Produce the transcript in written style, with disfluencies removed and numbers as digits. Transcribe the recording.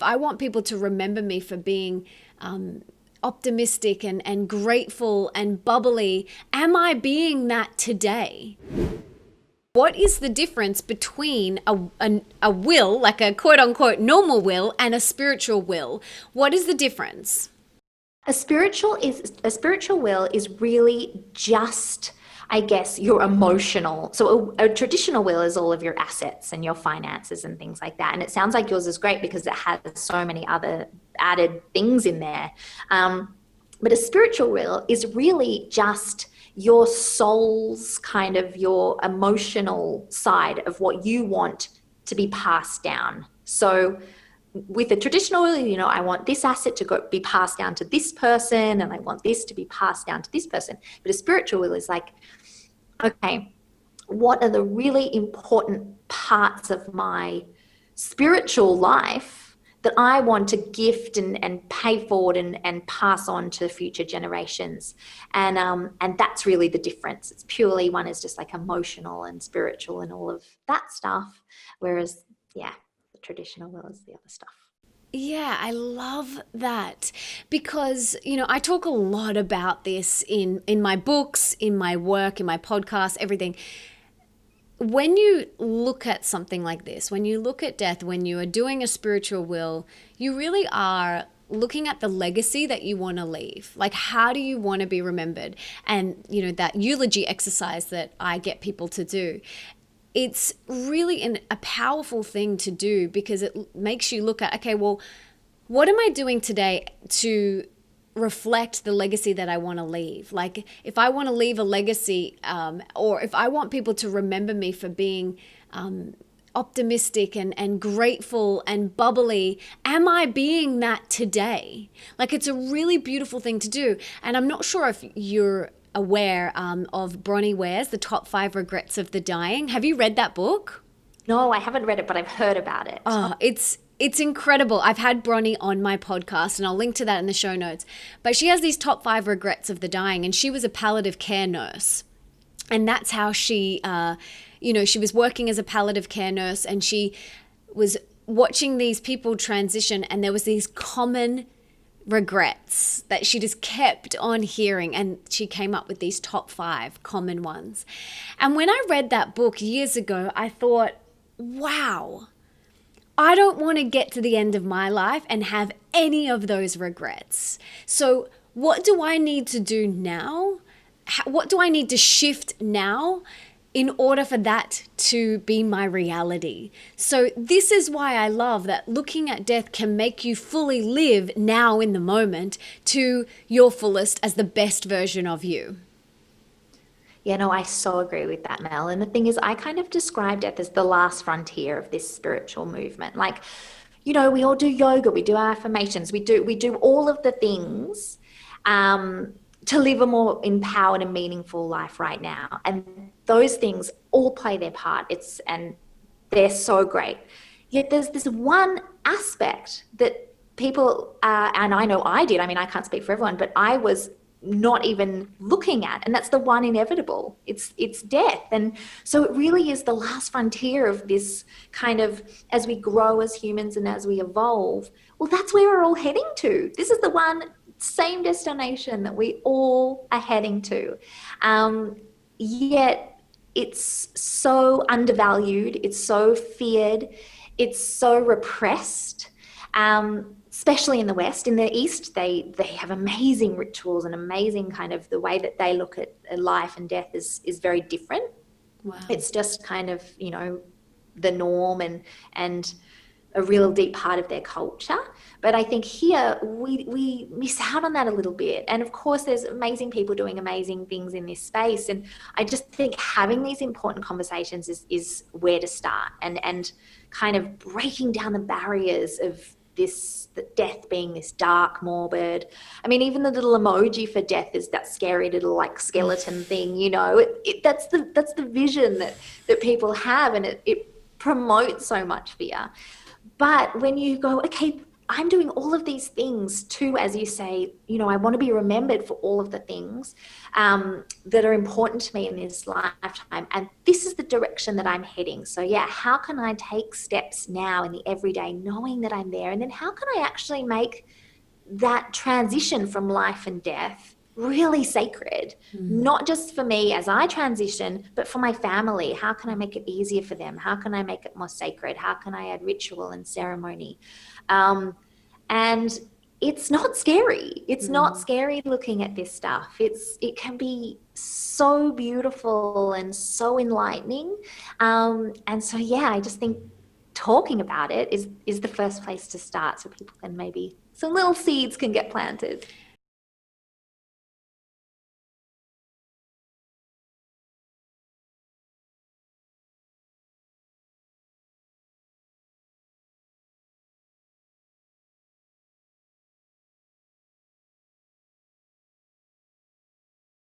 I want people to remember me for being optimistic and grateful and bubbly. Am I being that today? What is the difference between a will, like a quote unquote normal will, and a spiritual will? What is the difference? A spiritual will is really just, I guess, your emotional. So a traditional will is all of your assets and your finances and things like that. And it sounds like yours is great because it has so many other added things in there. But a spiritual will is really just your soul's kind of your emotional side of what you want to be passed down. So with a traditional will, I want this asset to be passed down to this person, and I want this to be passed down to this person. But a spiritual will is like, okay, what are the really important parts of my spiritual life that I want to gift and pay forward and pass on to future generations? And that's really the difference. It's purely, one is just like emotional and spiritual and all of that stuff, whereas, yeah, the traditional will is the other stuff. Yeah, I love that because, I talk a lot about this in my books, in my work, in my podcast, everything. When you look at something like this, when you look at death, when you are doing a spiritual will, you really are looking at the legacy that you want to leave. Like, how do you want to be remembered? And, that eulogy exercise that I get people to do. It's really a powerful thing to do because it makes you look at, okay, well, what am I doing today to reflect the legacy that I want to leave? Like, if I want to leave a legacy, or if I want people to remember me for being optimistic and grateful and bubbly, am I being that today? Like, it's a really beautiful thing to do. And I'm not sure if you're aware of Bronnie Ware's The Top 5 Regrets of the Dying. Have you read that book? No, I haven't read it, but I've heard about it. Oh, it's incredible. I've had Bronnie on my podcast, and I'll link to that in the show notes. But she has these top 5 regrets of the dying, and she was a palliative care nurse. And that's how she, she was working as a palliative care nurse, and she was watching these people transition, and there was these common regrets that she just kept on hearing, and she came up with these top 5 common ones. And when I read that book years ago, I thought, wow, I don't want to get to the end of my life and have any of those regrets. So what do I need to do now? What do I need to shift now in order for that to be my reality? So this is why I love that looking at death can make you fully live now in the moment to your fullest as the best version of you. Yeah, no, I so agree with that, Mel. And the thing is, I kind of describe death as the last frontier of this spiritual movement. Like, we all do yoga, we do affirmations, we do all of the things to live a more empowered and meaningful life right now. And those things all play their part. And they're so great. Yet there's this one aspect that people, and I know I did, I mean, I can't speak for everyone, but I was not even looking at, and that's the one inevitable. It's death. And so it really is the last frontier of this kind of, as we grow as humans and as we evolve, well, that's where we're all heading to. This is the one same destination that we all are heading to. Yet it's so undervalued, it's so feared, it's so repressed. Especially in the West. In the East, they have amazing rituals and amazing kind of the way that they look at life and death is very different. Wow. It's just kind of, the norm and a real deep part of their culture. But I think here we miss out on that a little bit. And of course, there's amazing people doing amazing things in this space. And I just think having these important conversations is where to start and kind of breaking down the barriers of the death being this dark, morbid. I mean, even the little emoji for death is that scary little like skeleton thing, that's the vision that people have, and it promotes so much fear. But when you go, okay, I'm doing all of these things too, as you say, you know, I want to be remembered for all of the things that are important to me in this lifetime. And this is the direction that I'm heading. So, yeah, how can I take steps now in the everyday, knowing that I'm there? And then how can I actually make that transition from life and death really sacred, not just for me as I transition, but for my family? How can I make it easier for them? How can I make it more sacred? How can I add ritual and ceremony? And it's not scary. It's not scary looking at this stuff. It can be so beautiful and so enlightening. And so, yeah, I just think talking about it is the first place to start, so people can maybe some little seeds can get planted.